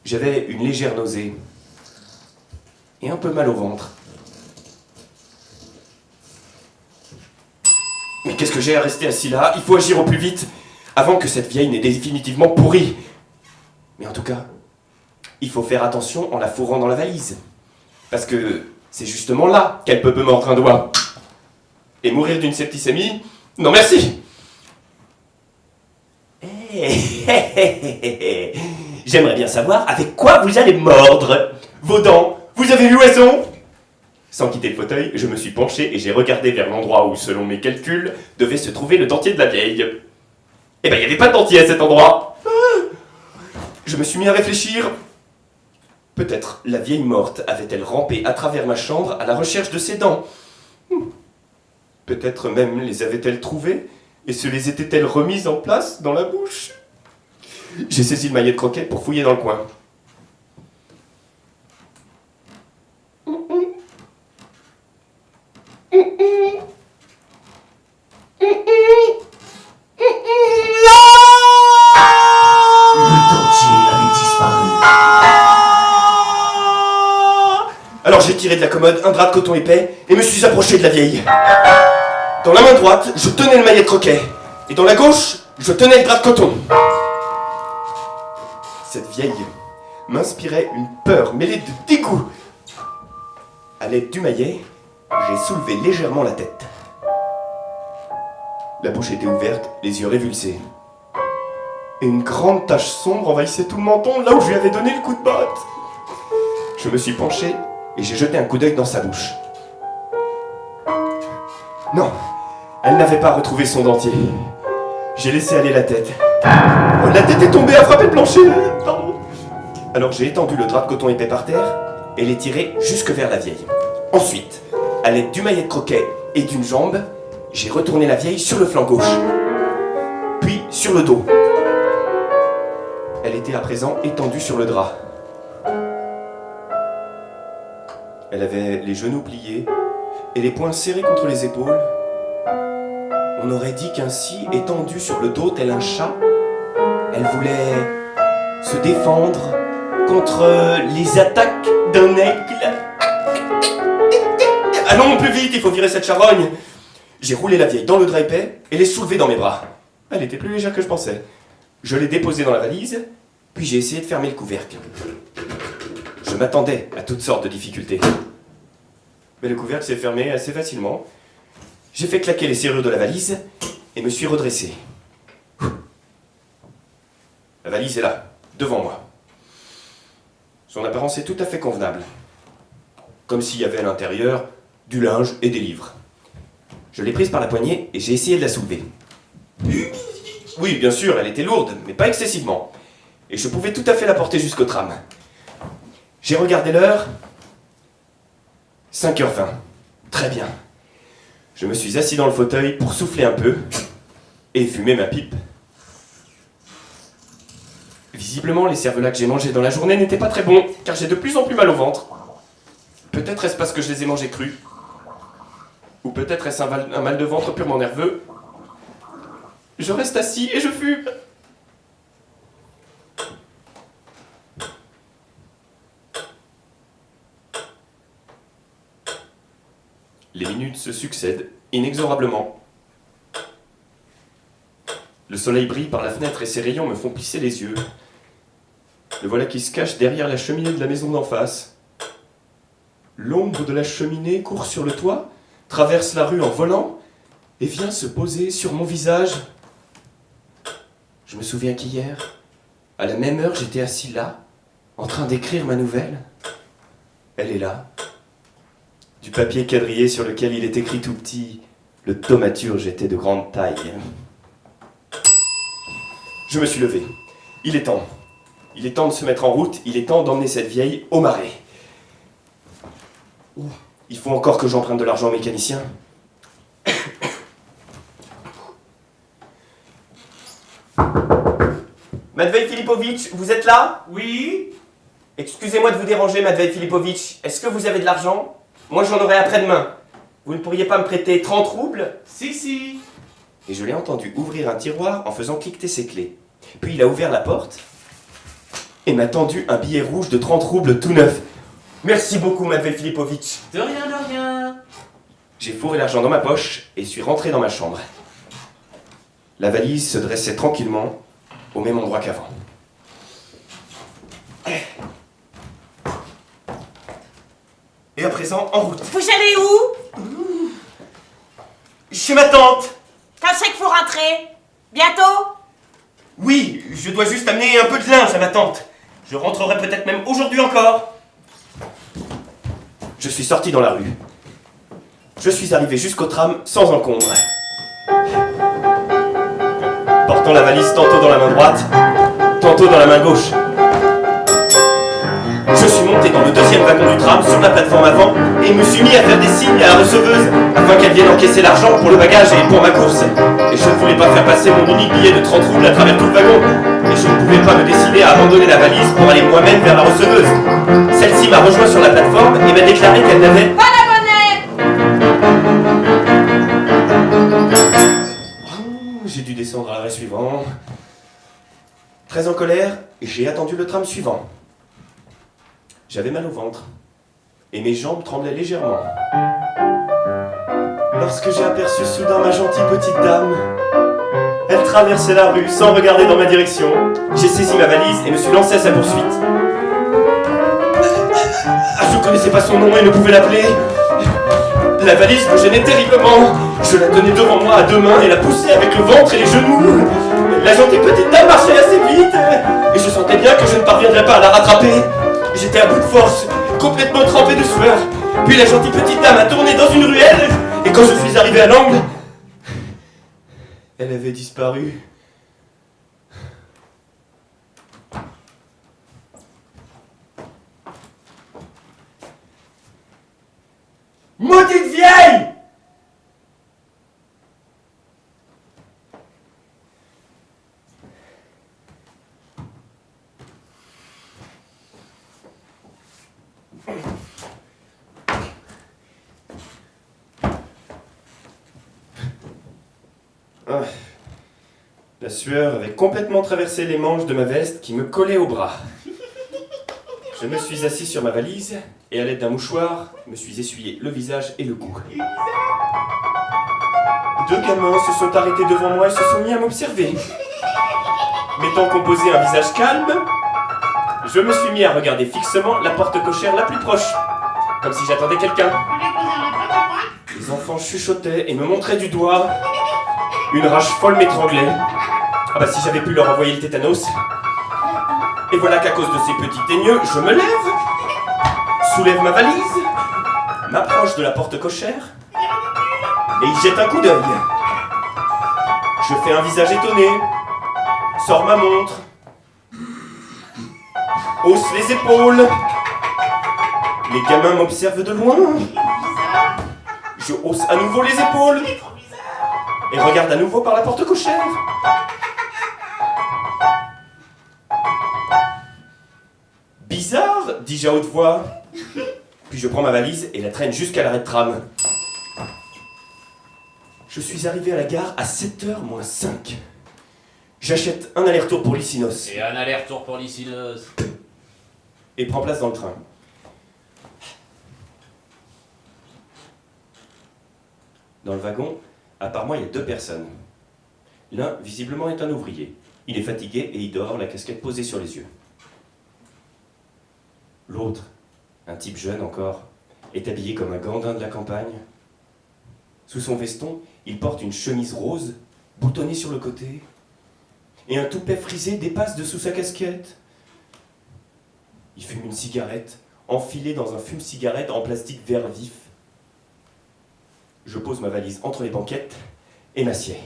J'avais une légère nausée et un peu mal au ventre. Mais qu'est-ce que j'ai à rester assis là? Il faut agir au plus vite, avant que cette vieille n'ait définitivement pourri. Mais en tout cas, il faut faire attention en la fourrant dans la valise. Parce que c'est justement là qu'elle peut me mordre un doigt. Et mourir d'une septicémie? Non merci. J'aimerais bien savoir avec quoi vous allez mordre. Vos dents, vous avez eu raison. Sans quitter le fauteuil, je me suis penché et j'ai regardé vers l'endroit où, selon mes calculs, devait se trouver le dentier de la vieille. Eh ben, il n'y avait pas de dentier à cet endroit. Je me suis mis à réfléchir. Peut-être la vieille morte avait-elle rampé à travers ma chambre à la recherche de ses dents. Peut-être même les avait-elle trouvées et se les était-elle remises en place dans la bouche. J'ai saisi le maillet de croquet pour fouiller dans le coin. Le dentier avait disparu. Alors j'ai tiré de la commode un drap de coton épais et me suis approché de la vieille. Dans la main droite, je tenais le maillet de croquet. Et dans la gauche, je tenais le drap de coton. Cette vieille m'inspirait une peur mêlée de dégoût. À l'aide du maillet, j'ai soulevé légèrement la tête. La bouche était ouverte, les yeux révulsés. Et une grande tache sombre envahissait tout le menton, là où je lui avais donné le coup de botte. Je me suis penché et j'ai jeté un coup d'œil dans sa bouche. Non, elle n'avait pas retrouvé son dentier. J'ai laissé aller la tête. Oh, la tête est tombée à frapper le plancher. Pardon. Alors j'ai étendu le drap de coton épais par terre et l'ai tiré jusque vers la vieille. Ensuite, à l'aide du maillet de croquet et d'une jambe, j'ai retourné la vieille sur le flanc gauche, puis sur le dos. Elle était à présent étendue sur le drap. Elle avait les genoux pliés et les poings serrés contre les épaules. On aurait dit qu'ainsi, étendue sur le dos tel un chat, elle voulait se défendre contre les attaques d'un aigle. Allons plus vite, il faut virer cette charogne. J'ai roulé la vieille dans le drap épais et l'ai soulevée dans mes bras. Elle était plus légère que je pensais. Je l'ai déposée dans la valise, puis j'ai essayé de fermer le couvercle. Je m'attendais à toutes sortes de difficultés. Mais le couvercle s'est fermé assez facilement. J'ai fait claquer les serrures de la valise et me suis redressé. La valise est là, devant moi. Son apparence est tout à fait convenable. Comme s'il y avait à l'intérieur du linge et des livres. Je l'ai prise par la poignée et j'ai essayé de la soulever. Oui, bien sûr, elle était lourde, mais pas excessivement. Et je pouvais tout à fait la porter jusqu'au tram. J'ai regardé l'heure. 5h20. Très bien. Je me suis assis dans le fauteuil pour souffler un peu et fumer ma pipe. Visiblement, les cervelas que j'ai mangés dans la journée n'étaient pas très bons, car j'ai de plus en plus mal au ventre. Peut-être est-ce parce que je les ai mangés crus. Ou peut-être est-ce un mal de ventre purement nerveux. Je reste assis et je fume. Les minutes se succèdent, inexorablement. Le soleil brille par la fenêtre et ses rayons me font plisser les yeux. Le voilà qui se cache derrière la cheminée de la maison d'en face. L'ombre de la cheminée court sur le toit, traverse la rue en volant et vient se poser sur mon visage. Je me souviens qu'hier, à la même heure, j'étais assis là, en train d'écrire ma nouvelle. Elle est là, du papier quadrillé sur lequel il est écrit tout petit « Le thaumaturge était de grande taille ». Je me suis levé. Il est temps. Il est temps de se mettre en route, il est temps d'emmener cette vieille au marais. Il faut encore que j'emprunte de l'argent au mécanicien. Matvei Filipovitch, vous êtes là? Oui? Excusez-moi de vous déranger, Matvei Filipovitch. Est-ce que vous avez de l'argent? Moi, j'en aurai après-demain. Vous ne pourriez pas me prêter 30 roubles? Si. Et je l'ai entendu ouvrir un tiroir en faisant cliqueter ses clés. Puis il a ouvert la porte et m'a tendu un billet rouge de 30 roubles tout neuf. Merci beaucoup, Matvei Filipovitch. De rien. J'ai fourré l'argent dans ma poche et suis rentré dans ma chambre. La valise se dressait tranquillement au même endroit qu'avant. Et à présent, en route. Vous allez où? Chez ma tante. Quand c'est qu'il faut rentrer? Bientôt? Oui, je dois juste amener un peu de linge à ma tante. Je rentrerai peut-être même aujourd'hui encore. Je suis sorti dans la rue. Je suis arrivé jusqu'au tram sans encombre. Portant la valise tantôt dans la main droite, tantôt dans la main gauche. Je suis monté dans le deuxième wagon du tram sur la plateforme avant et me suis mis à faire des signes à la receveuse afin qu'elle vienne encaisser l'argent pour le bagage et pour ma course. Et je ne voulais pas faire passer mon unique billet de 30 roubles à travers tout le wagon. Et je ne pouvais pas me décider à abandonner la valise pour aller moi-même vers la receveuse. Celle-ci m'a rejoint sur la plateforme et m'a déclaré qu'elle n'avait Pas d'abonné! J'ai dû descendre à l'arrêt suivant. Très en colère, j'ai attendu le tram suivant. J'avais mal au ventre et mes jambes tremblaient légèrement. Lorsque j'ai aperçu soudain ma gentille petite dame, elle traversait la rue sans regarder dans ma direction. J'ai saisi ma valise et me suis lancé à sa poursuite. Je ne connaissais pas son nom et ne pouvais l'appeler. La valise me gênait terriblement. Je la tenais devant moi à deux mains et la poussais avec le ventre et les genoux. La gentille petite dame marchait assez vite et je sentais bien que je ne parviendrais pas à la rattraper. J'étais à bout de force, complètement trempé de sueur. Puis la gentille petite dame a tourné dans une ruelle et quand je suis arrivé à l'angle, elle avait disparu. Maudite vieille! La sueur avait complètement traversé les manches de ma veste qui me collait au bras. Je me suis assis sur ma valise et à l'aide d'un mouchoir, me suis essuyé le visage et le cou. Deux gamins se sont arrêtés devant moi et se sont mis à m'observer. M'étant composé un visage calme, je me suis mis à regarder fixement la porte cochère la plus proche, comme si j'attendais quelqu'un. Les enfants chuchotaient et me montraient du doigt. Une rage folle m'étranglait. Ah bah si j'avais pu leur envoyer le tétanos. Et voilà qu'à cause de ces petits teigneux, je me lève, soulève ma valise, m'approche de la porte cochère et y jette un coup d'œil. Je fais un visage étonné, sors ma montre, hausse les épaules. Les gamins m'observent de loin. Je hausse à nouveau les épaules et regarde à nouveau par la porte cochère. Bizarre, dis-je à haute voix. Puis je prends ma valise et la traîne jusqu'à l'arrêt de tram. Je suis arrivé à la gare à 7h moins 5. J'achète un aller-retour pour Lycinos. Et un aller-retour pour Lycinos. Et prends place dans le train. Dans le wagon, à part moi, il y a deux personnes. L'un, visiblement, est un ouvrier. Il est fatigué et il dort, la casquette posée sur les yeux. L'autre, un type jeune encore, est habillé comme un gandin de la campagne. Sous son veston, il porte une chemise rose, boutonnée sur le côté, et un toupet frisé dépasse dessous sa casquette. Il fume une cigarette, enfilée dans un fume-cigarette en plastique vert vif. Je pose ma valise entre les banquettes et m'assieds.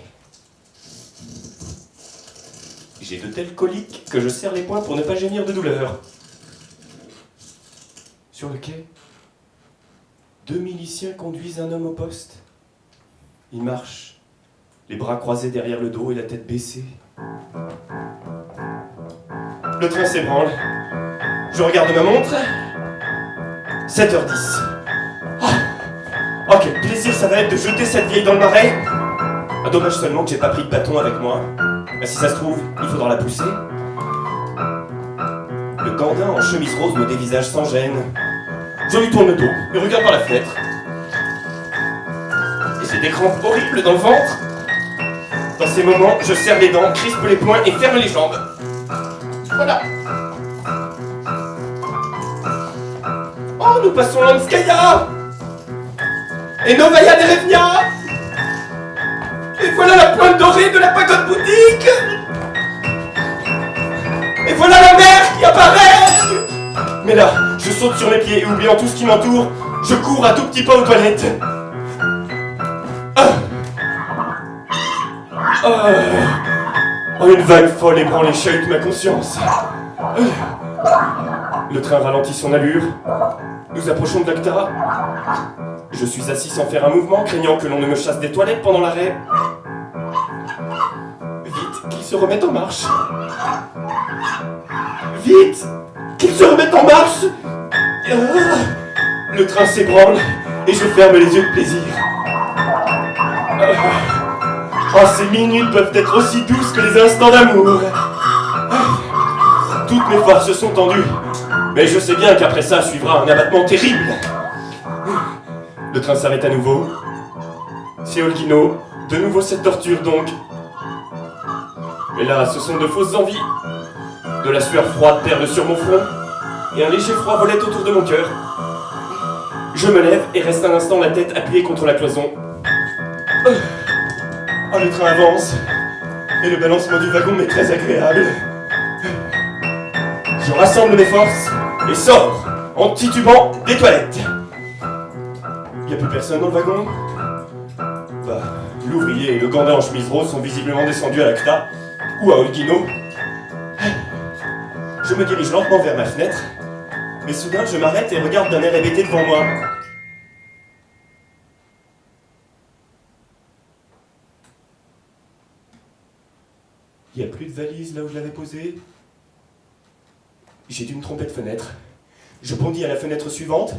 J'ai de telles coliques que je serre les poings pour ne pas gémir de douleur. Sur le quai, 2 miliciens conduisent un homme au poste. Il marche, les bras croisés derrière le dos et la tête baissée. Le train s'ébranle. Je regarde ma montre. 7h10. Oh, quel plaisir ça va être de jeter cette vieille dans le marais. Ah, dommage seulement que j'ai pas pris de bâton avec moi. Ah, si ça se trouve, il faudra la pousser. Le gandin en chemise rose me dévisage sans gêne. Je lui tourne le dos et regarde par la fenêtre. Et j'ai des crampes horribles dans le ventre. Dans ces moments, je serre les dents, crispe les poings et ferme les jambes. Voilà. Oh, nous passons Lanskaya et Novaya Derevnia. Et voilà la pointe dorée de la pagode bouddhique. Et voilà la mer qui apparaît. Mais là, je saute sur mes pieds et oubliant tout ce qui m'entoure, je cours à tout petit pas aux toilettes. Oh, une vague folle ébranle et chahute ma conscience. Le train ralentit son allure. Nous approchons de l'Acta. Je suis assis sans faire un mouvement, craignant que l'on ne me chasse des toilettes pendant l'arrêt. Vite, qu'il se remette en marche. Vite, qu'il se remette en marche. Le train s'ébranle et je ferme les yeux de plaisir. Oh, ces minutes peuvent être aussi douces que les instants d'amour. Toutes mes forces se sont tendues, mais je sais bien qu'après ça suivra un abattement terrible. Le train s'arrête à nouveau. C'est Olguino, de nouveau cette torture donc. Mais là, ce sont de fausses envies. De la sueur froide perle sur mon front, et un léger froid volette autour de mon cœur. Je me lève et reste un instant la tête appuyée contre la cloison. Oh, le train avance, et le balancement du wagon m'est très agréable. Je rassemble mes forces et sors, en titubant, des toilettes. Y a plus personne dans le wagon? Bah, l'ouvrier et le gandin en chemise rose sont visiblement descendus à l'Acta, ou à Olguino. Je me dirige lentement vers ma fenêtre, mais soudain je m'arrête et regarde d'un air hébété devant moi. Il n'y a plus de valise là où je l'avais posée. J'ai dû me tromper de fenêtre. Je bondis à la fenêtre suivante.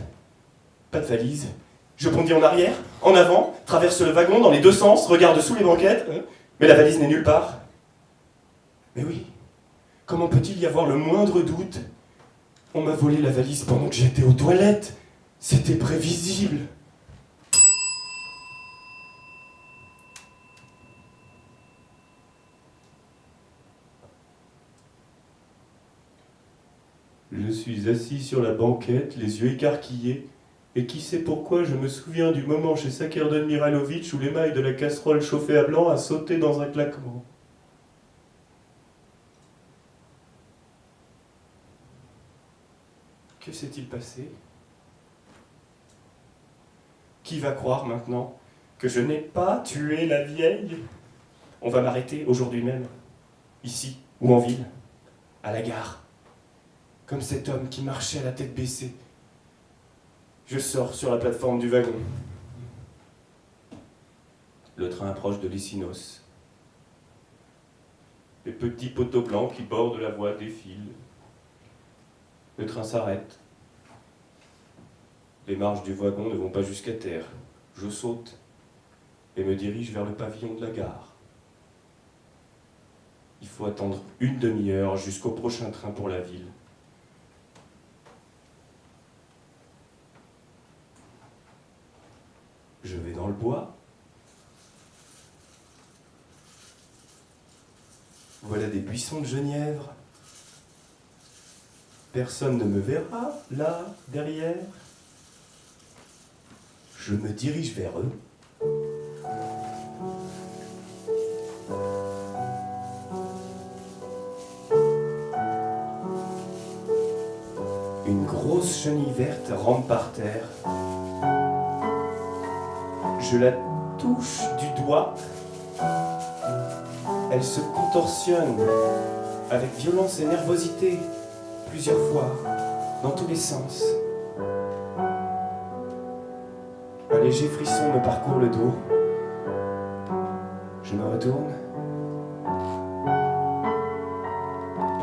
Pas de valise. Je bondis en arrière, en avant, traverse le wagon dans les deux sens, regarde sous les banquettes, mais la valise n'est nulle part. Mais oui, comment peut-il y avoir le moindre doute? On m'a volé la valise pendant que j'étais aux toilettes. C'était prévisible. Je suis assis sur la banquette, les yeux écarquillés, et qui sait pourquoi je me souviens du moment chez Sakerdon Mihailovic où l'émail de la casserole chauffée à blanc a sauté dans un claquement. Que s'est-il passé? Qui va croire maintenant que je n'ai pas tué la vieille? On va m'arrêter aujourd'hui même, ici ou en ville, à la gare. Comme cet homme qui marchait à la tête baissée. Je sors sur la plateforme du wagon. Le train approche de Lycinos. Les petits poteaux blancs qui bordent la voie défilent. Le train s'arrête. Les marches du wagon ne vont pas jusqu'à terre. Je saute et me dirige vers le pavillon de la gare. Il faut attendre une demi-heure jusqu'au prochain train pour la ville. Je vais dans le bois. Voilà des buissons de genièvre. Personne ne me verra, là, derrière. Je me dirige vers eux. chenille verte rampe par terre. Je la touche du doigt. Elle se contorsionne avec violence et nervosité, plusieurs fois, dans tous les sens. Un léger frisson me parcourt le dos. Je me retourne.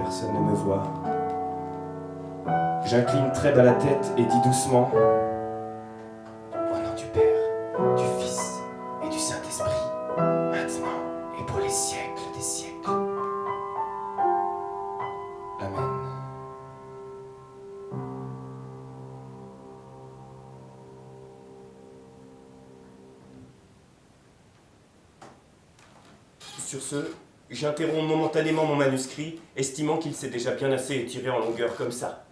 Personne ne me voit. J'incline très bas la tête et dis doucement: au nom du Père, du Fils et du Saint-Esprit, maintenant et pour les siècles des siècles. Amen. Sur ce, j'interromps momentanément mon manuscrit, estimant qu'il s'est déjà bien assez étiré en longueur comme ça.